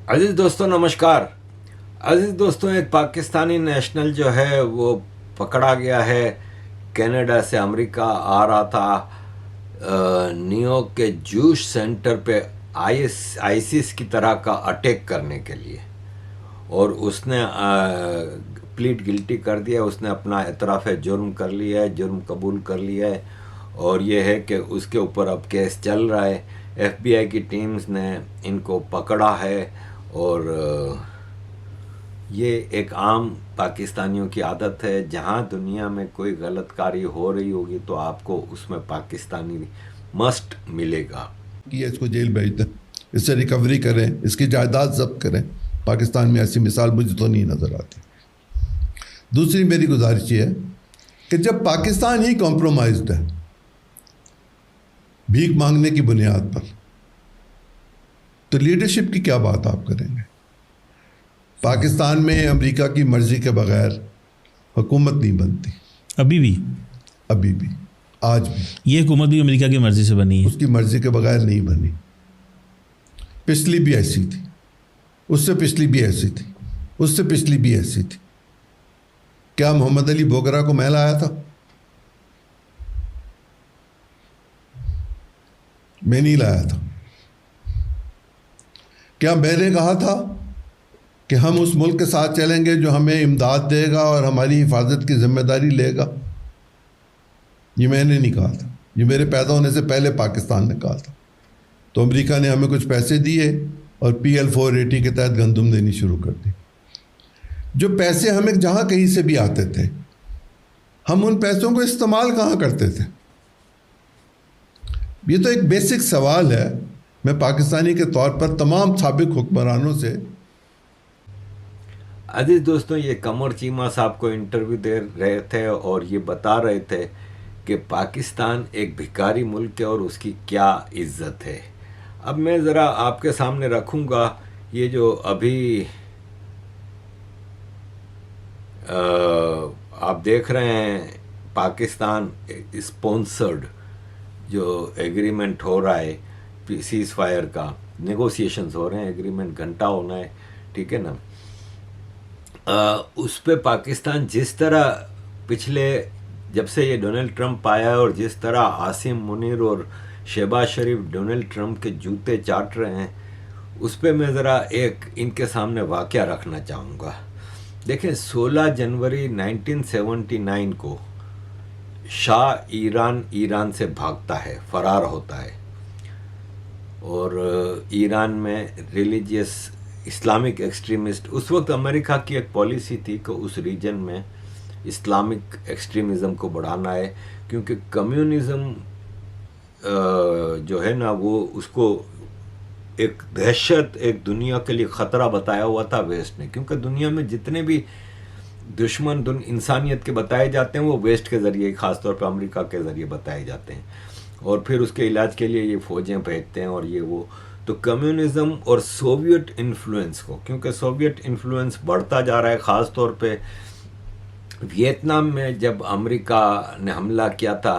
अजीज़ दोस्तों नमस्कार। अजीज़ दोस्तों, एक पाकिस्तानी नेशनल जो है वो पकड़ा गया है। कनाडा से अमेरिका आ रहा था न्यूयॉर्क के जूश सेंटर पे आईसिस की तरह का अटैक करने के लिए, और उसने प्लीड गिल्टी कर दिया। उसने अपना एतराफ़ जुर्म कर लिया है, जुर्म कबूल कर लिया है, और ये है कि उसके ऊपर अब केस चल रहा है। एफबीआई की टीम्स ने इनको पकड़ा है, और ये एक आम पाकिस्तानियों की आदत है, जहाँ दुनिया में कोई गलत कार्य हो रही होगी तो आपको उसमें पाकिस्तानी मस्ट मिलेगा। कि इसको जेल भेज दें, इससे रिकवरी करें, इसकी जायदाद जब्त करें। पाकिस्तान में ऐसी मिसाल मुझे तो नहीं नज़र आती। दूसरी मेरी गुजारिश ये है कि जब पाकिस्तान ही कॉम्प्रोमाइज्ड है भीख मांगने की बुनियाद पर, तो लीडरशिप की क्या बात आप करेंगे? पाकिस्तान में अमेरिका की मर्जी के बगैर हुकूमत नहीं बनती। अभी भी आज भी ये हुकूमत भी अमेरिका की मर्जी से बनी है। उसकी मर्जी के बगैर नहीं बनी। पिछली भी ऐसी थी, उससे पिछली भी ऐसी थी, उससे पिछली भी ऐसी थी। क्या मोहम्मद अली बोगरा को मैं लाया था? मैं नहीं लाया था। क्या मैंने कहा था कि हम उस मुल्क के साथ चलेंगे जो हमें इमदाद देगा और हमारी हिफाजत की जिम्मेदारी लेगा? ये मैंने नहीं कहा था, ये मेरे पैदा होने से पहले पाकिस्तान ने कहा था। तो अमेरिका ने हमें कुछ पैसे दिए और PL-480 के तहत गंदम देनी शुरू कर दी। जो पैसे हमें जहाँ कहीं से भी आते थे, हम उन पैसों को इस्तेमाल कहाँ करते थे? ये तो एक बेसिक सवाल है। मैं पाकिस्तानी के तौर पर तमाम साबिक हुक्मरानों से। अजीज़ दोस्तों, ये कमर चीमा साहब को इंटरव्यू दे रहे थे और ये बता रहे थे कि पाकिस्तान एक भिखारी मुल्क है और उसकी क्या इज्जत है। अब मैं ज़रा आपके सामने रखूँगा ये जो अभी आप देख रहे हैं पाकिस्तान स्पॉन्सर्ड जो एग्रीमेंट हो रहा है सीज़ फायर का, नेगोशिएशंस हो रहे हैं, एग्रीमेंट घंटा होना है, ठीक है ना। उस पे पाकिस्तान जिस तरह पिछले जब से ये डोनाल्ड ट्रंप आया है और जिस तरह आसिम मुनीर और शहबाज शरीफ डोनाल्ड ट्रंप के जूते चाट रहे हैं, उस पे मैं ज़रा एक इनके सामने वाक़या रखना चाहूँगा। देखें, 16 जनवरी 1979 को शाह ईरान से भागता है, फ़रार होता है, और ईरान में रिलीजियस इस्लामिक एक्सट्रीमिस्ट, उस वक्त अमेरिका की एक पॉलिसी थी कि उस रीजन में इस्लामिक एक्सट्रीमिज़म को बढ़ाना है, क्योंकि कम्युनिज़म जो है ना वो उसको एक दहशत, एक दुनिया के लिए ख़तरा बताया हुआ था वेस्ट ने। क्योंकि दुनिया में जितने भी दुश्मन इंसानियत के बताए जाते हैं वो वेस्ट के ज़रिए, ख़ासतौर पर अमेरिका के ज़रिए बताए जाते हैं, और फिर उसके इलाज के लिए ये फ़ौजें भेजते हैं और ये वो। तो कम्युनिज़म और सोवियत इन्फ्लुएंस को, क्योंकि सोवियत इन्फ्लुएंस बढ़ता जा रहा है, ख़ास तौर पे वियतनाम में जब अमेरिका ने हमला किया था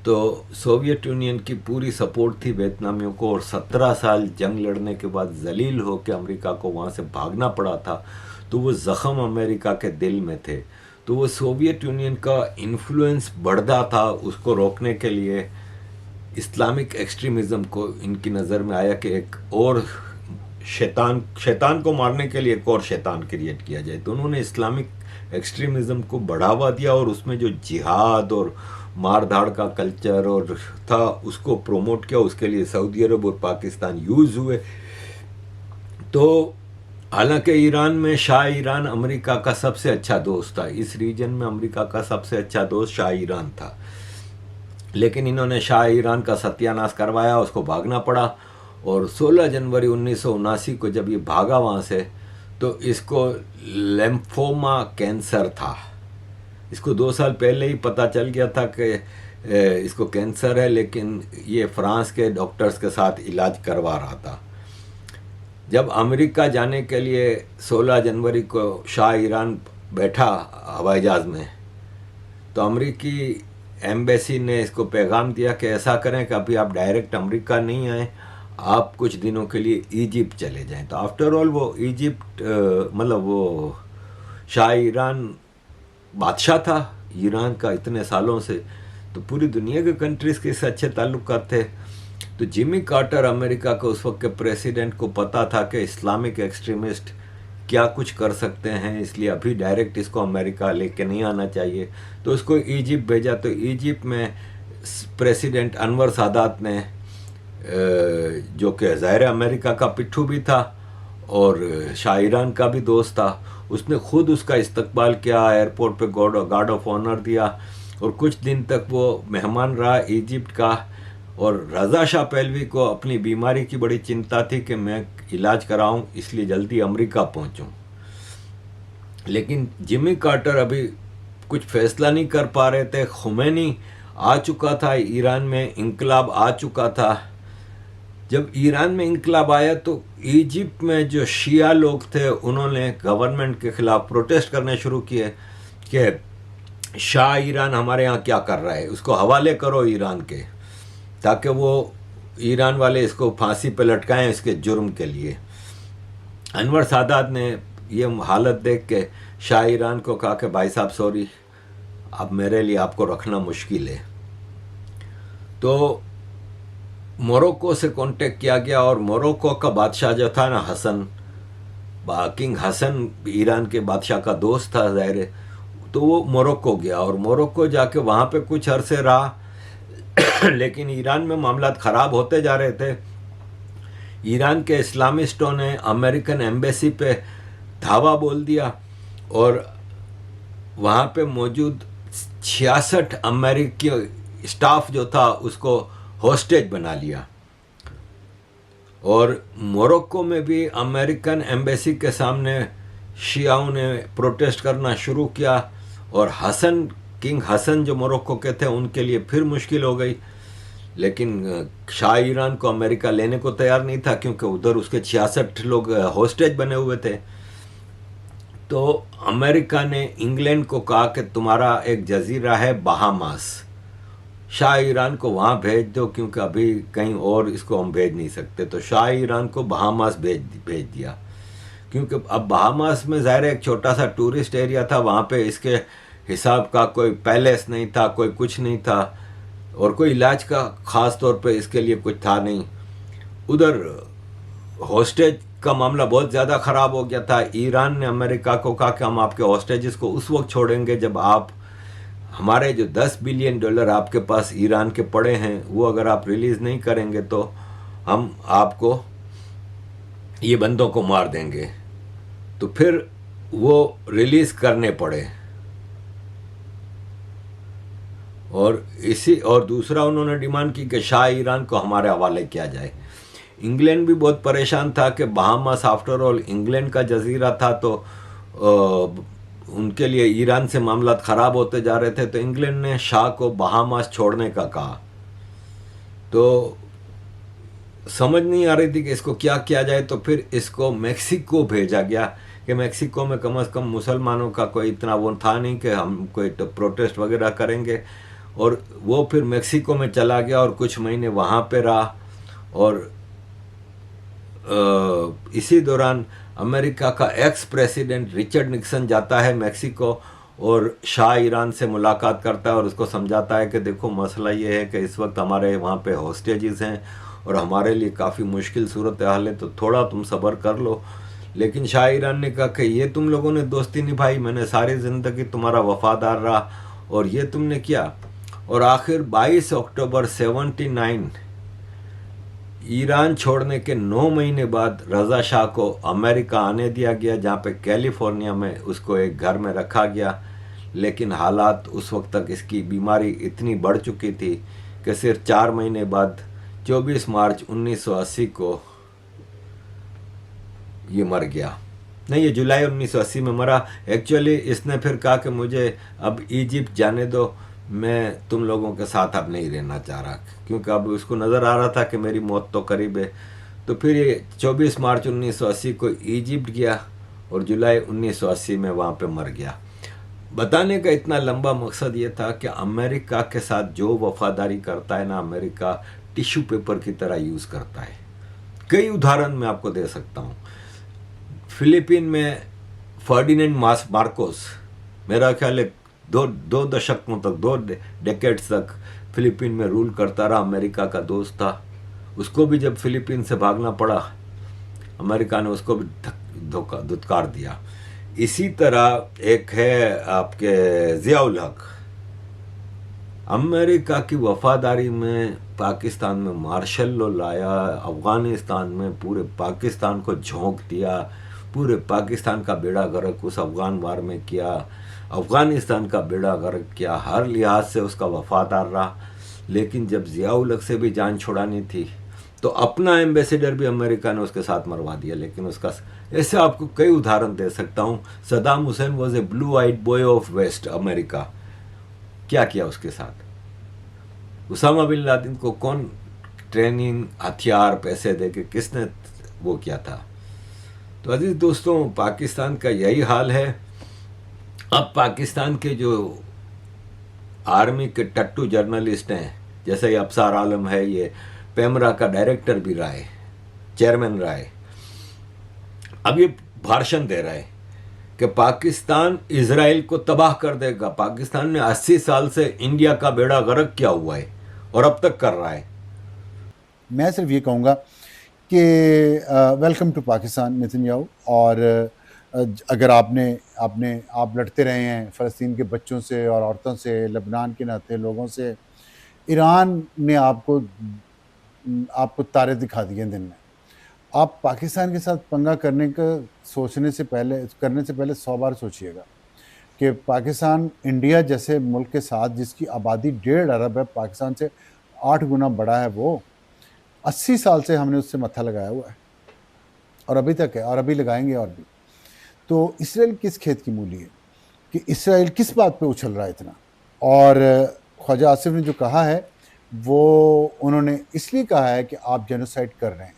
तो सोवियत यूनियन की पूरी सपोर्ट थी वियतनामियों को, और 17 साल जंग लड़ने के बाद जलील हो के अमेरिका को वहाँ से भागना पड़ा था। तो वो ज़ख़म अमेरिका के दिल में थे। तो वो सोवियत यूनियन का इन्फ्लुएंस बढ़ता था, उसको रोकने के लिए इस्लामिक एक्सट्रीमिज़म को इनकी नज़र में आया कि एक और शैतान को मारने के लिए एक और शैतान क्रिएट किया जाए। तो उन्होंने इस्लामिक एक्सट्रीमिज़म को बढ़ावा दिया, और उसमें जो जिहाद और मार धाड़ का कल्चर और था उसको प्रोमोट किया। उसके लिए सऊदी अरब और पाकिस्तान यूज़ हुए। तो हालांकि ईरान में शाह ईरान अमेरिका का सबसे अच्छा दोस्त था, इस रीजन में अमेरिका का सबसे अच्छा दोस्त शाह ईरान था, लेकिन इन्होंने शाह ईरान का सत्यानाश करवाया, उसको भागना पड़ा। और 16 जनवरी 1979 को जब ये भागा वहाँ से, तो इसको लिम्फोमा कैंसर था। इसको 2 साल पहले ही पता चल गया था कि इसको कैंसर है, लेकिन ये फ्रांस के डॉक्टर्स के साथ इलाज करवा रहा था। जब अमेरिका जाने के लिए 16 जनवरी को शाह ईरान बैठा हवाई जहाज़ में, तो अमेरिकी एम्बेसी ने इसको पैगाम दिया कि ऐसा करें कि अभी आप डायरेक्ट अमेरिका नहीं आए, आप कुछ दिनों के लिए इजिप्ट चले जाएं। तो आफ्टर ऑल वो इजिप्ट मतलब वो शाह ईरान बादशाह था ईरान का इतने सालों से, तो पूरी दुनिया के कंट्रीज़ के से अच्छे ताल्लुकात थे। तो जिमी कार्टर अमेरिका के उस वक्त के प्रेसिडेंट को पता था कि इस्लामिक एक्सट्रीमिस्ट क्या कुछ कर सकते हैं, इसलिए अभी डायरेक्ट इसको अमेरिका लेके नहीं आना चाहिए। तो उसको इजिप्ट भेजा। तो इजिप्ट में प्रेसिडेंट अनवर सादात ने, जो कि ज़ाहिर अमेरिका का पिट्ठू भी था और शाह ईरान का भी दोस्त था, उसने खुद उसका इस्तकबाल किया, एयरपोर्ट पे गार्ड ऑफ ऑनर दिया और कुछ दिन तक वो मेहमान रहा इजिप्ट का। और रज़ा शाह पहलवी को अपनी बीमारी की बड़ी चिंता थी कि मैं इलाज कराऊं, इसलिए जल्दी अमेरिका पहुंचूं। लेकिन जिमी कार्टर अभी कुछ फैसला नहीं कर पा रहे थे। खुमैनी आ चुका था, ईरान में इंकलाब आ चुका था। जब ईरान में इंकलाब आया तो इजिप्ट में जो शिया लोग थे उन्होंने गवर्नमेंट के खिलाफ प्रोटेस्ट करने शुरू किए कि शाह ईरान हमारे यहाँ क्या कर रहा है, उसको हवाले करो ईरान के, ताकि वो ईरान वाले इसको फांसी पे लटकाएं इसके जुर्म के लिए। अनवर सादात ने ये हालत देख के शाह ईरान को कहा कि भाई साहब सॉरी, अब मेरे लिए आपको रखना मुश्किल है। तो मोरक्को से कांटेक्ट किया गया और मोरक्को का बादशाह जो था ना हसन, किंग हसन ईरान के बादशाह का दोस्त था ज़ाहिर, तो वो मोरक्को गया और मोरक्को जाके वहाँ पे कुछ अरसे रहा। लेकिन ईरान में मामलात ख़राब होते जा रहे थे। ईरान के इस्लामिस्टों ने अमेरिकन एम्बेसी पे धावा बोल दिया और वहाँ पे मौजूद 66 अमेरिकी स्टाफ जो था उसको हॉस्टेज बना लिया। और मोरक्को में भी अमेरिकन एम्बेसी के सामने शियाओं ने प्रोटेस्ट करना शुरू किया और किंग हसन जो मोरक्को के थे उनके लिए फिर मुश्किल हो गई। लेकिन शाह ईरान को अमेरिका लेने को तैयार नहीं था क्योंकि उधर उसके 66 लोग हॉस्टेज बने हुए थे। तो अमेरिका ने इंग्लैंड को कहा कि तुम्हारा एक जजीरा है बहामास, शाह ईरान को वहाँ भेज दो क्योंकि अभी कहीं और इसको हम भेज नहीं सकते। तो शाह ईरान को बहामास भेज दिया क्योंकि अब बहामास में ज़ाहिर एक छोटा सा टूरिस्ट एरिया था, वहाँ पे इसके हिसाब का कोई पैलेस नहीं था, कोई कुछ नहीं था और कोई इलाज का ख़ास तौर पे इसके लिए कुछ था नहीं। उधर हॉस्टेज का मामला बहुत ज़्यादा ख़राब हो गया था। ईरान ने अमेरिका को कहा कि हम आपके हॉस्टेजेस को उस वक्त छोड़ेंगे जब आप हमारे जो $10 बिलियन आपके पास ईरान के पड़े हैं वो अगर आप रिलीज़ नहीं करेंगे तो हम आपको ये बंदों को मार देंगे। तो फिर वो रिलीज़ करने पड़े और दूसरा उन्होंने डिमांड की कि शाह ईरान को हमारे हवाले किया जाए। इंग्लैंड भी बहुत परेशान था कि बहामास आफ्टर ऑल इंग्लैंड का जजीरा था, तो उनके लिए ईरान से मामलात ख़राब होते जा रहे थे। तो इंग्लैंड ने शाह को बहामास छोड़ने का कहा। तो समझ नहीं आ रही थी कि इसको क्या किया जाए, तो फिर इसको मेक्सिको भेजा गया कि मेक्सिको में कम से कम मुसलमानों का कोई इतना वो था नहीं कि हम कोई तो प्रोटेस्ट वगैरह करेंगे। और वो फिर मेक्सिको में चला गया और कुछ महीने वहाँ पे रहा। और इसी दौरान अमेरिका का एक्स प्रेसिडेंट रिचर्ड निक्सन जाता है मेक्सिको और शाह ईरान से मुलाकात करता है और उसको समझाता है कि देखो मसला ये है कि इस वक्त हमारे वहाँ पे हॉस्टेजेस हैं और हमारे लिए काफ़ी मुश्किल सूरत हाल है, तो थोड़ा तुम सब्र कर लो। लेकिन शाह ईरान ने कहा कि ये तुम लोगों ने दोस्ती निभाई, मैंने सारी ज़िंदगी तुम्हारा वफादार रहा और ये तुमने किया। और आखिर 22 अक्टूबर 79 ईरान छोड़ने के 9 महीने बाद रज़ा शाह को अमेरिका आने दिया गया, जहाँ पे कैलिफोर्निया में उसको एक घर में रखा गया। लेकिन हालात उस वक्त तक इसकी बीमारी इतनी बढ़ चुकी थी कि सिर्फ 4 महीने बाद 24 मार्च 1980 को ये मर गया। नहीं, ये जुलाई 1980 में मरा। एक्चुअली इसने फिर कहा कि मुझे अब इजिप्ट जाने दो, मैं तुम लोगों के साथ अब नहीं रहना चाह रहा, क्योंकि अब उसको नज़र आ रहा था कि मेरी मौत तो करीब है। तो फिर ये 24 मार्च 1980 को इजिप्ट गया और जुलाई 1980 में वहाँ पे मर गया। बताने का इतना लंबा मकसद ये था कि अमेरिका के साथ जो वफादारी करता है ना, अमेरिका टिश्यू पेपर की तरह यूज़ करता है। कई उदाहरण मैं आपको दे सकता हूँ। फिलीपीन में फर्डिनेंड मार्कोस, मेरा ख्याल है दो दशकों तक, 2 डेकेड्स तक फिलीपीन में रूल करता रहा। अमेरिका का दोस्त था। उसको भी जब फिलीपीन से भागना पड़ा, अमेरिका ने उसको भी धुतकार दिया। इसी तरह एक है आपके ज़ियाउल हक, अमेरिका की वफादारी में पाकिस्तान में मार्शल लॉ लाया, अफ़गानिस्तान में पूरे पाकिस्तान को झोंक दिया, पूरे पाकिस्तान का बेड़ा गर्क उस अफ़गान वार में किया, अफ़गानिस्तान का बेड़ा गर्क किया, हर लिहाज से उसका वफादार रहा। लेकिन जब ज़ियाउल हक से भी जान छुड़ानी थी तो अपना एम्बेसडर भी अमेरिका ने उसके साथ मरवा दिया। लेकिन उसका, ऐसे आपको कई उदाहरण दे सकता हूँ। Saddam Hussein was a blue eyed boy of West America. क्या किया उसके साथ? उसामा बिन लादेन को कौन ट्रेनिंग, हथियार, पैसे दे के किसने वो किया था? तो अजीज दोस्तों, पाकिस्तान का यही हाल है। अब पाकिस्तान के जो आर्मी के टट्टू जर्नलिस्ट हैं, जैसे ये अफसार आलम है, ये पेमरा का डायरेक्टर भी रहा है, चेयरमैन रहा है, अब ये भाषण दे रहा है कि पाकिस्तान इजराइल को तबाह कर देगा। पाकिस्तान ने 80 साल से इंडिया का बेड़ा गर्क किया हुआ है और अब तक कर रहा है। मैं सिर्फ ये कहूँगा कि वेलकम टू पाकिस्तान नेतन्याहू। और अगर आप लड़ते रहे हैं फ़लस्तीन के बच्चों से और औरतों से, लबनान के नहाते लोगों से, ईरान ने आपको तारे दिखा दिए दिन में। आप पाकिस्तान के साथ पंगा करने से पहले 100 बार सोचिएगा कि पाकिस्तान इंडिया जैसे मुल्क के साथ, जिसकी आबादी 1.5 अरब है, पाकिस्तान से 8 गुना बड़ा है, वो 80 साल से हमने उससे मत्था लगाया हुआ है और अभी तक है और अभी लगाएंगे और भी। तो इसराइल किस खेत की मूली है कि इसराइल किस बात पे उछल रहा है इतना? और ख्वाजा आसिफ ने जो कहा है वो उन्होंने इसलिए कहा है कि आप जेनोसाइड कर रहे हैं,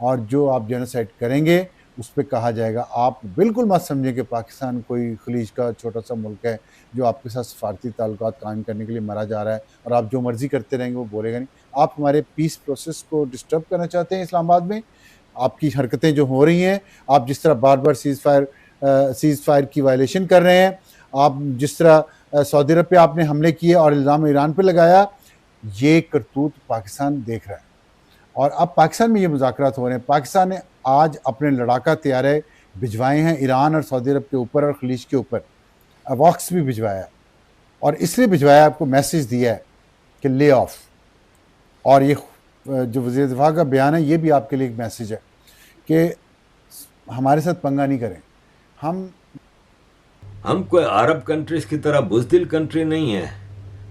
और जो आप जेनोसाइड करेंगे उस पर कहा जाएगा। आप बिल्कुल मत समझें कि पाकिस्तान कोई खलीज का छोटा सा मुल्क है जो आपके साथ सफारती ताल्लुकात कायम करने के लिए मरा जा रहा है और आप जो मर्जी करते रहेंगे वो बोलेगा नहीं। आप हमारे पीस प्रोसेस को डिस्टर्ब करना चाहते हैं इस्लामाबाद में। आपकी हरकतें जो हो रही हैं, आप जिस तरह बार बार सीज़ फायर की वायलेशन कर रहे हैं, आप जिस तरह सऊदी अरब पे आपने हमले किए और इल्ज़ाम ईरान पे लगाया, ये करतूत पाकिस्तान देख रहा है। और अब पाकिस्तान में ये मुज़ाकरात हो रहे हैं। पाकिस्तान ने आज अपने लड़ाका तैयारे भिजवाए हैं ईरान और सऊदी अरब के ऊपर और खलीज के ऊपर। वॉक्स भी भिजवाया है और इसलिए भिजवाया, आपको मैसेज दिया है कि ले ऑफ। और ये जो वज़ीर दिफा का बयान है, ये भी आपके लिए एक मैसेज है कि हमारे साथ पंगा नहीं करें। हम कोई अरब कंट्रीज की तरह बुज़दिल कंट्री नहीं है।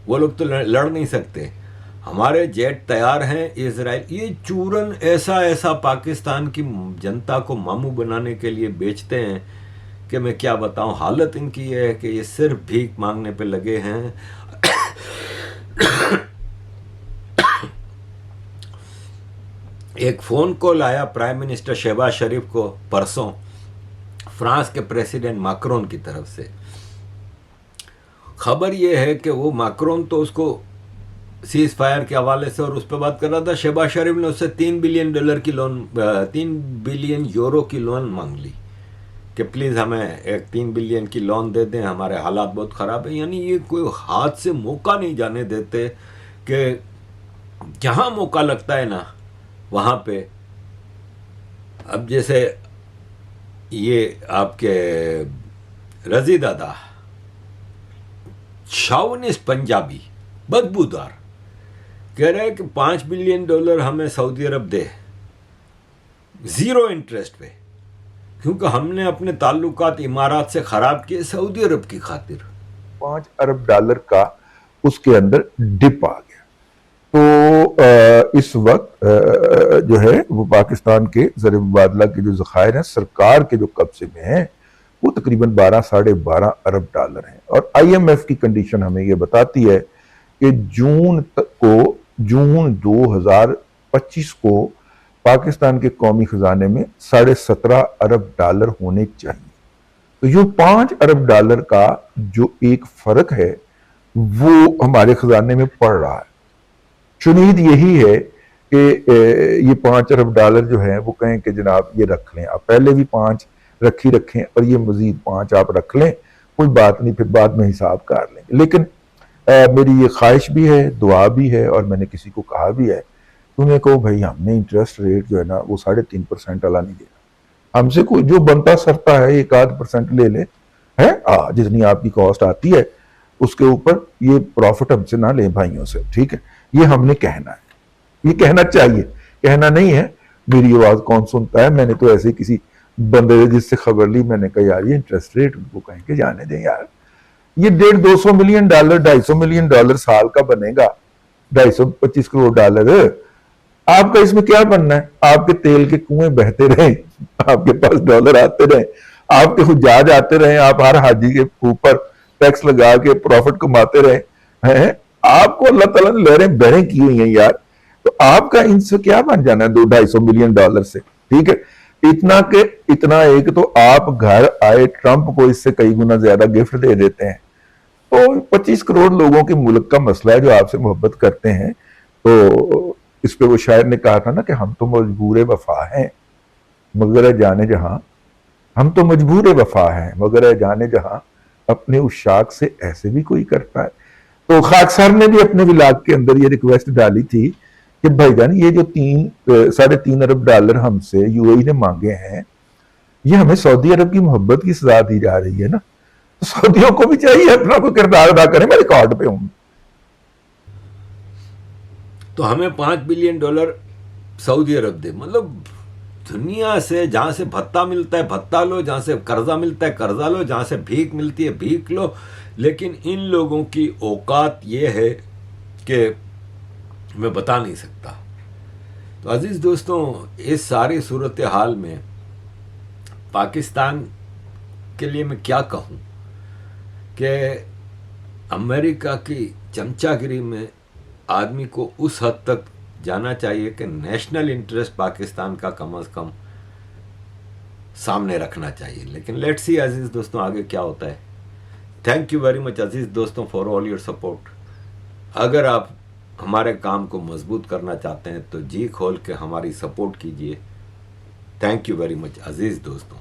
वो लोग तो लड़ नहीं सकते। हमारे जेट तैयार हैं। इजराइल ये चूरन ऐसा पाकिस्तान की जनता को मामू बनाने के लिए बेचते हैं कि मैं क्या बताऊं। हालत इनकी ये है कि ये सिर्फ भीख मांगने पे लगे हैं। एक फ़ोन कॉल आया प्राइम मिनिस्टर शहबाज शरीफ को परसों फ्रांस के प्रेसिडेंट मैक्रोन की तरफ से। खबर यह है कि वो मैक्रोन तो उसको सीज फायर के हवाले से और उस पर बात कर रहा था। शहबाज शरीफ ने उससे $3 बिलियन यूरो की लोन मांग ली कि प्लीज़ हमें एक 3 बिलियन की लोन दे दें, हमारे हालात बहुत ख़राब है। यानी ये कोई हाथ से मौका नहीं जाने देते कि जहाँ मौका लगता है ना वहाँ पे। अब जैसे ये आपके रजी दादा, शावनिस्ट पंजाबी बदबूदार, कह रहे हैं कि $5 बिलियन हमें सऊदी अरब दे 0 इंटरेस्ट पे, क्योंकि हमने अपने ताल्लुकात इमारात से ख़राब किए सऊदी अरब की खातिर। $5 अरब का उसके अंदर डिप आ गया। तो इस वक्त जो है वो पाकिस्तान के ज़र मुबादला के जो ज़खायर हैं सरकार के जो कब्जे में हैं वो तकरीबन 12-12.5 अरब डॉलर हैं। और IMF की कंडीशन हमें ये बताती है कि जून 2025 को पाकिस्तान के कौमी खजाने में 17.5 अरब डॉलर होने चाहिए। तो जो $5 अरब का जो एक फर्क है वो हमारे खजाने में पड़ रहा है। चुनीद यही है कि ये 5 अरब डॉलर जो है वो कहें कि जनाब ये रख लें, आप पहले भी 5 रखें और ये मजीद 5 आप रख लें, कोई बात नहीं, फिर बाद में हिसाब कर लेंगे। लेकिन मेरी ये ख्वाहिश भी है, दुआ भी है, और मैंने किसी को कहा भी है, उन्हें कहो भाई हमने इंटरेस्ट रेट जो है ना वो 3.5% वाला नहीं देना, हमसे कोई जो बनता सरता है 1-8% ले ले है, जितनी आपकी कॉस्ट आती है उसके ऊपर ये प्रॉफिट हमसे ना ले भाइयों से, ठीक है। ये हमने कहना है, ये कहना चाहिए, कहना नहीं है। मेरी आवाज कौन सुनता है, मैंने तो ऐसे किसी बंदे जिससे खबर ली, मैंने कहा यार ये इंटरेस्ट रेट उनको कहेंगे जाने दें यार, ये 150-200 मिलियन डॉलर 250 मिलियन डॉलर साल का बनेगा, 225 करोड़ डॉलर, आपका इसमें क्या बनना है? आपके तेल के कुएं बहते रहे, आपके पास डॉलर आते रहे, आपके हुज्जाज आते रहे, आप हर हाजी के ऊपर टैक्स लगा के प्रॉफिट कमाते रहे हैं, आपको अल्लाह ताला ने लहरें बहरें की हुई हैं यार, तो आपका इनसे क्या बन जाना है 200-250 मिलियन डॉलर से, ठीक है। इतना के इतना एक तो आप घर आए ट्रंप को इससे कई गुना ज्यादा गिफ्ट दे देते हैं, तो 25 करोड़ लोगों के मुल्क का मसला है जो आपसे मोहब्बत करते हैं। तो इस पे वो शायर ने कहा था ना कि हम तो मजबूर वफा हैं मगर जाने जहां, हम तो मजबूर वफा हैं मगर जाने जहां, अपने उस शाख से ऐसे भी कोई करता है। तो खाकसार ने भी अपने विलाग के अंदर ये रिक्वेस्ट डाली थी कि भाईजान ये जो 3.5 अरब डॉलर हमसे यूएई ने मांगे हैं, ये हमें सऊदी अरब की मोहब्बत की सजा दी जा रही है ना, तो सऊदियों को भी चाहिए अपना कोई किरदार अदा करें, मैं रिकॉर्ड पे हूं। तो हमें $5 बिलियन सऊदी अरब दे, मतलब दुनिया से जहां से भत्ता मिलता है भत्ता लो, जहां से कर्जा मिलता है कर्जा लो, जहां से भीख मिलती है भीख लो। लेकिन इन लोगों की औकात ये है कि मैं बता नहीं सकता। तो अजीज दोस्तों, इस सारी सूरत हाल में पाकिस्तान के लिए मैं क्या कहूं कि अमेरिका की चमचागिरी में आदमी को उस हद तक जाना चाहिए कि नेशनल इंटरेस्ट पाकिस्तान का कम से कम सामने रखना चाहिए। लेकिन लेट्स सी अजीज दोस्तों आगे क्या होता है। थैंक यू वेरी मच अजीज दोस्तों फॉर ऑल योर सपोर्ट। अगर आप हमारे काम को मजबूत करना चाहते हैं तो जी खोल के हमारी सपोर्ट कीजिए। थैंक यू वेरी मच अजीज दोस्तों।